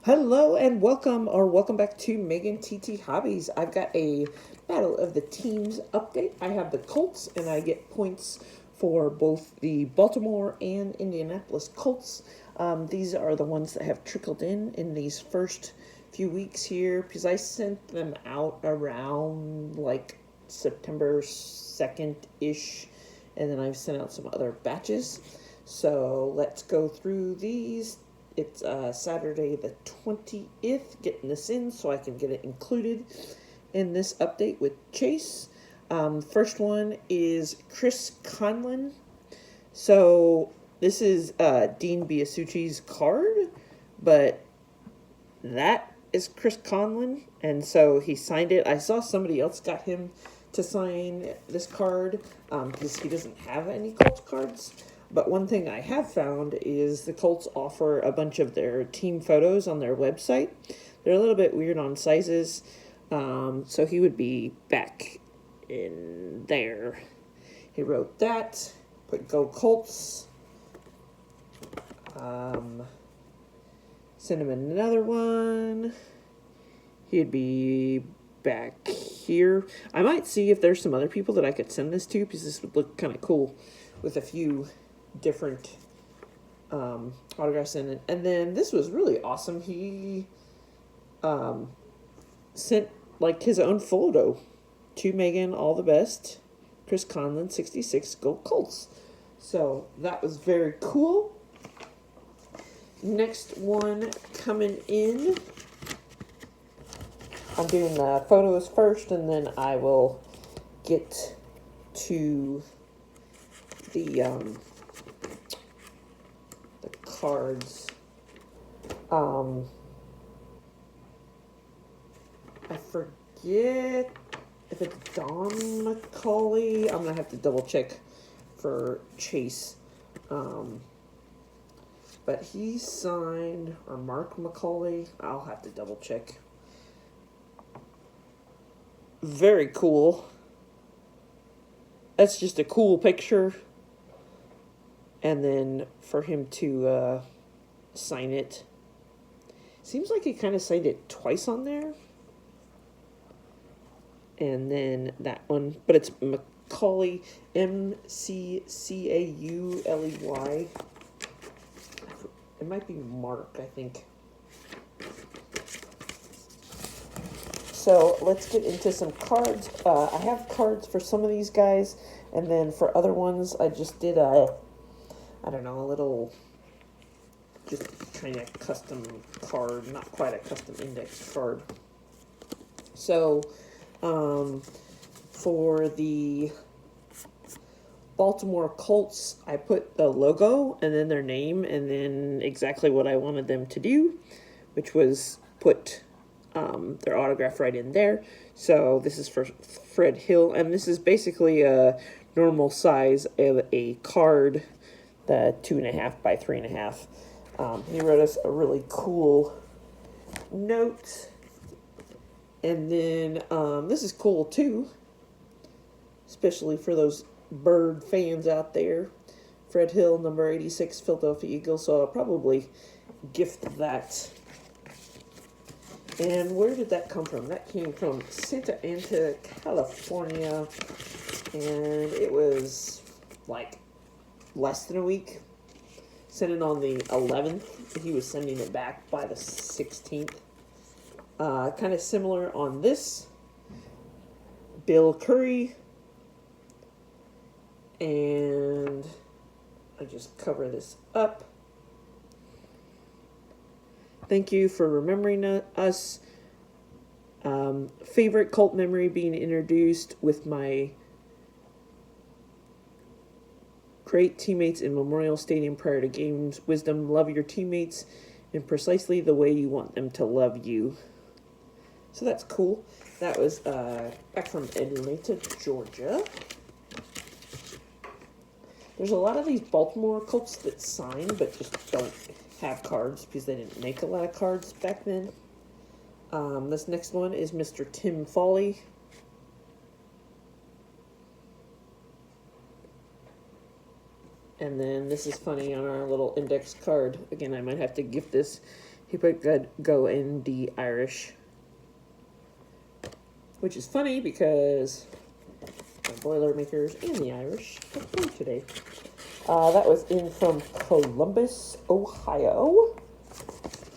Hello and welcome back to Megan TT Hobbies. I've got a Battle of the Teams update. I have the Colts and I get points for both the Baltimore and Indianapolis Colts. These are the ones that have trickled in these first few weeks here because I sent them out around like September 2nd-ish, and then I've sent out some other batches. So let's go through these. It's Saturday the 20th, getting this in so I can get it included in this update with Chase. First one is Chris Conlon. So this is Dean Biasucci's card, but that is Chris Conlon, and so he signed it. I saw somebody else got him to sign this card because he doesn't have any Colts cards. But one thing I have found is the Colts offer a bunch of their team photos on their website. They're a little bit weird on sizes, so he would be back in there. He wrote that, put Go Colts, send him another one. He'd be back here. I might see if there's some other people that I could send this to because this would look kind of cool with a few different autographs in it. And then this was really awesome. He sent like his own photo to Megan, all the best. Chris Conlon, 66, Go Colts. So that was very cool. Next one coming in. I'm doing the photos first, and then I will get to the cards. I forget if it's Don McCauley. I'm gonna have to double check for Chase. But he signed, or Mark McCauley. I'll have to double check. Very cool. That's just a cool picture. And then for him to sign it. Seems like he kind of signed it twice on there. And then that one. But it's McCauley, McCauley. It might be Mark, I think. So let's get into some cards. I have cards for some of these guys. And then for other ones, I just did a little, just kind of custom card, not quite a custom index card. So, for the Baltimore Colts, I put the logo and then their name and then exactly what I wanted them to do, which was put their autograph right in there. So this is for Fred Hill, and this is basically a normal size of a card, the 2.5 by 3.5. He wrote us a really cool note. And then this is cool too, especially for those bird fans out there. Fred Hill, number 86, Philadelphia Eagles. So I'll probably gift that. And where did that come from? That came from Santa Ana, California. And it was like less than a week. Sent it on the 11th. He was sending it back by the 16th. Kind of similar on this. Bill Curry. And I just cover this up. Thank you for remembering us. Favorite Colt memory being introduced with my great teammates in Memorial Stadium prior to games. Wisdom, love your teammates in precisely the way you want them to love you. So that's cool. That was back from Atlanta, Georgia. There's a lot of these Baltimore Colts that sign but just don't have cards because they didn't make a lot of cards back then. This next one is Mr. Tim Foley. And then this is funny on our little index card. Again, I might have to gift this He put good go in the Irish. Which is funny because the Boilermakers and the Irish have played today. That was in from Columbus, Ohio.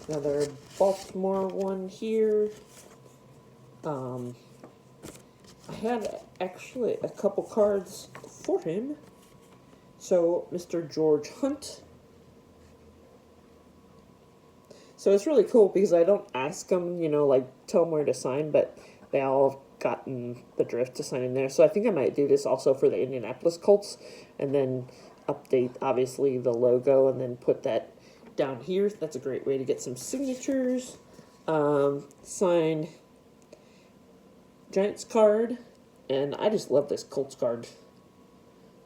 Another Baltimore one here. I had actually a couple cards for him. So, Mr. George Hunt. So it's really cool because I don't ask them, like tell them where to sign, but they all have gotten the drift to sign in there. So I think I might do this also for the Indianapolis Colts and then update, obviously, the logo and then put that down here. That's a great way to get some signatures. Sign Giants card. And I just love this Colts card.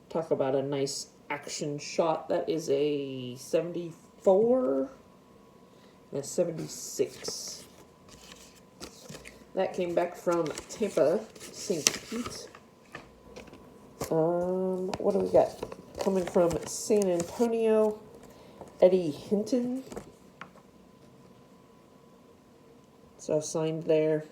Talk about a nice action shot. That is a 74 and a 76. That came back from Tampa, St. Pete. What do we got? Coming from San Antonio, Eddie Hinton. So signed there.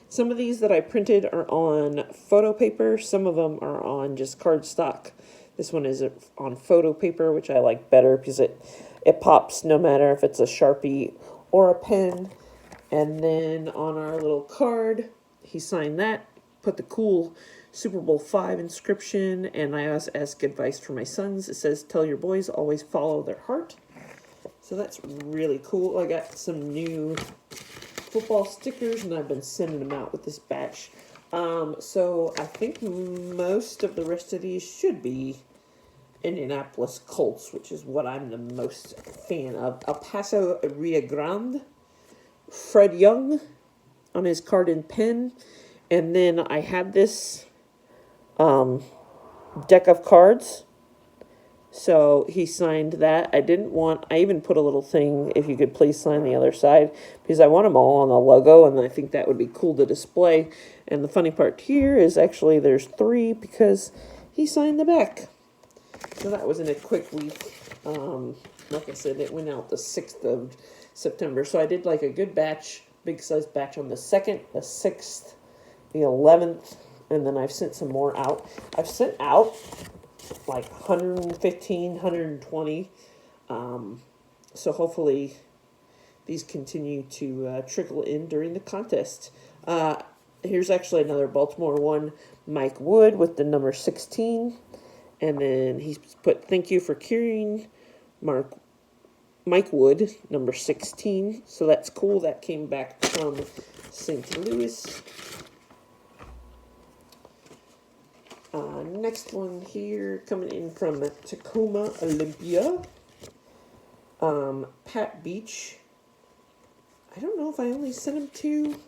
Some of these that I printed are on photo paper. Some of them are on just cardstock. This one is on photo paper, which I like better because it pops no matter if it's a Sharpie or a pen. And then on our little card, he signed that, put the cool Super Bowl V inscription, and I always ask advice for my sons. It says, tell your boys always follow their heart. So that's really cool. I got some new football stickers, and I've been sending them out with this batch. So I think most of the rest of these should be Indianapolis Colts, which is what I'm the most fan of. El Paso Rio Grande, Fred Young on his card and pen. And then I had this deck of cards. So he signed that. I even put a little thing, if you could please sign the other side, because I want them all on the logo, and I think that would be cool to display. And the funny part here is actually there's 3 because he signed the back. So that was in a quick week. Like I said, it went out the 6th of September. So I did like a good batch, big size batch on the 2nd, the 6th, the 11th, and then I've sent some more out. I've sent out like 115, 120. So hopefully these continue to trickle in during the contest. Here's actually another Baltimore one, Mike Wood with the number 16. And then he's put, thank you for carrying Mike Wood, number 16. So that's cool. That came back from St. Louis. Next one here, coming in from Tacoma, Olympia. Pat Beach. I don't know if I only sent him 2.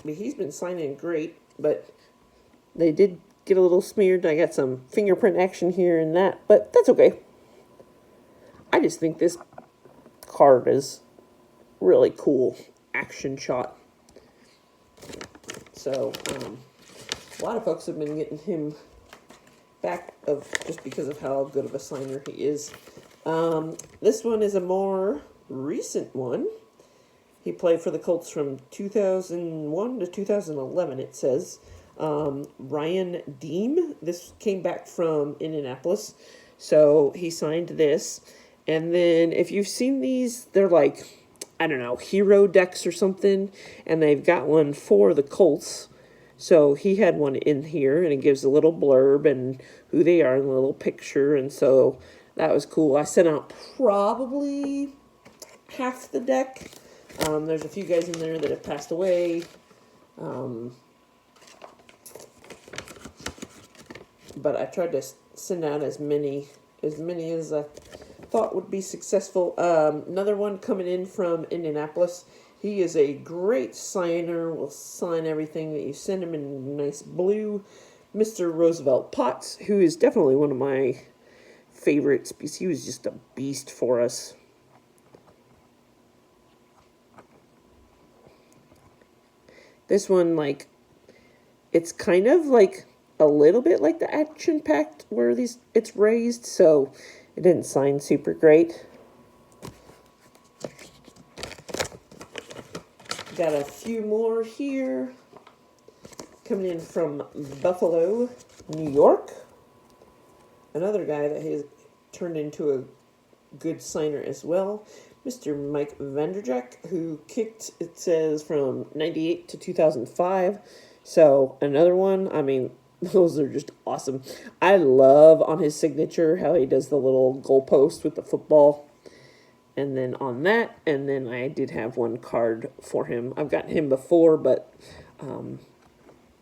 He's been signing great, but they did get a little smeared. I got some fingerprint action here and that, but that's okay. I just think this card is really cool action shot. So, a lot of folks have been getting him back just because of how good of a signer he is. This one is a more recent one. He played for the Colts from 2001 to 2011, it says. Ryan Deem. This came back from Indianapolis. So he signed this. And then if you've seen these, they're like, I don't know, hero decks or something. And they've got one for the Colts. So he had one in here, and it gives a little blurb and who they are in a little picture. And so that was cool. I sent out probably half the deck. There's a few guys in there that have passed away. But I tried to send out as many as I thought would be successful. Another one coming in from Indianapolis. He is a great signer. Will sign everything that you send him in nice blue. Mr. Roosevelt Potts, who is definitely one of my favorites because he was just a beast for us. This one, like, it's kind of like a little bit like the action pack where it's raised, so it didn't sign super great. Got a few more here. Coming in from Buffalo, New York. Another guy that has turned into a good signer as well. Mr. Mike Vanderjagt, who kicked, it says, from 98 to 2005. So, another one. I mean, those are just awesome. I love on his signature how he does the little goalpost with the football. And then on that, and then I did have one card for him. I've gotten him before, but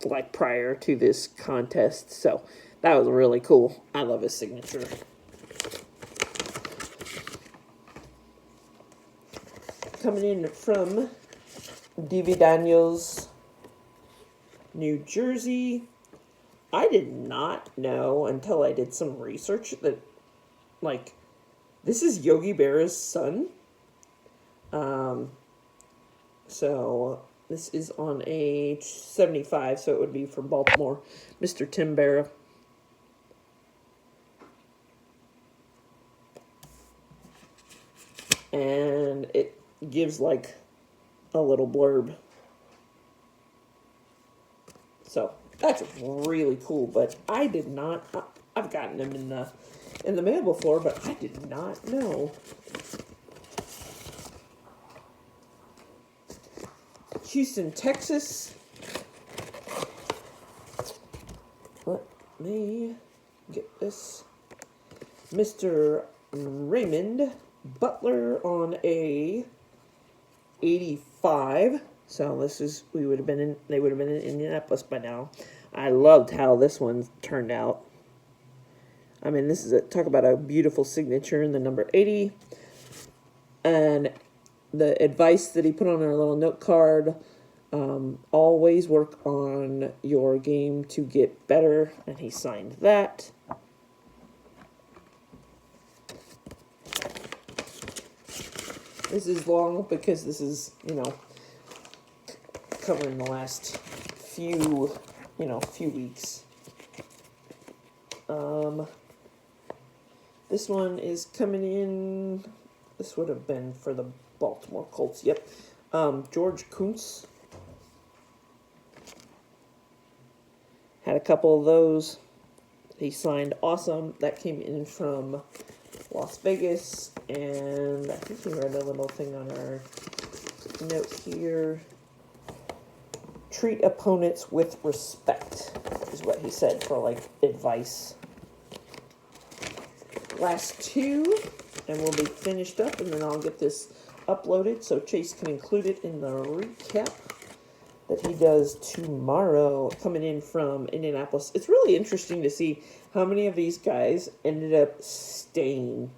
like prior to this contest. So, that was really cool. I love his signature. Coming in from D.V. Daniels, New Jersey. I did not know until I did some research that, like, this is Yogi Berra's son. So this is on a 75, so it would be from Baltimore, Mr. Tim Berra. And it gives like a little blurb. So that's really cool, but I did not, I've gotten them in the mail before, but I did not know. Houston, Texas. Let me get this. Mr. Raymond Butler on a 85. So this is, they would have been in Indianapolis by now. I loved how this one turned out. I mean, this is talk about a beautiful signature in the number 80. And the advice that he put on our little note card, always work on your game to get better. And he signed that. This is long because this is, covering the last few weeks. This one is coming in. This would have been for the Baltimore Colts. Yep. George Kuntz. Had a couple of those. He signed awesome. That came in from Las Vegas. And I think he read a little thing on our note here. Treat opponents with respect is what he said for like advice. Last two, and we'll be finished up, and then I'll get this uploaded so Chase can include it in the recap that he does tomorrow, coming in from Indianapolis. It's really interesting to see how many of these guys ended up staying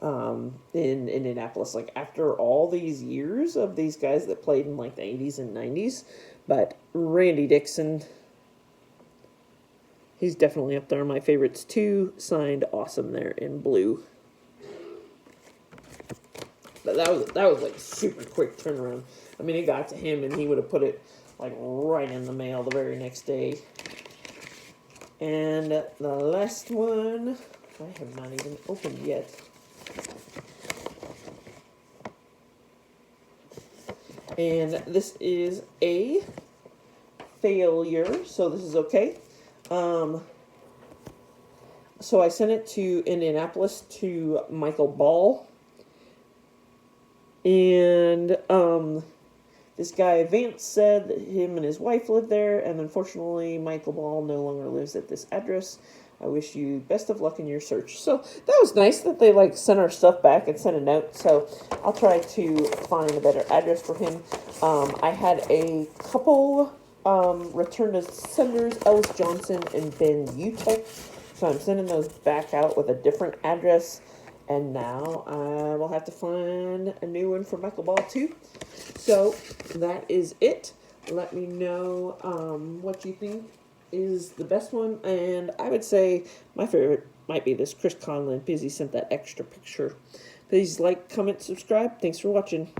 in Indianapolis, like after all these years of these guys that played in like the 80s and 90s. But Randy Dixon, he's definitely up there on my favorites too. Signed awesome there in blue. But that was like super quick turnaround. I mean, it got to him and he would have put it like right in the mail the very next day. And the last one, I have not even opened yet. And this is a failure, so this is okay. So I sent it to Indianapolis to Michael Ball. And this guy Vance said that him and his wife lived there, and unfortunately Michael Ball no longer lives at this address. I wish you best of luck in your search. So that was nice that they like sent our stuff back and sent a note. So I'll try to find a better address for him. I had a couple return to senders, Ellis Johnson and Ben Utek. So I'm sending those back out with a different address. And now I will have to find a new one for Michael Ball too. So that is it. Let me know what you think is the best one. And I would say my favorite might be this Chris Conlon because he sent that extra picture. Please like, comment, subscribe. Thanks for watching.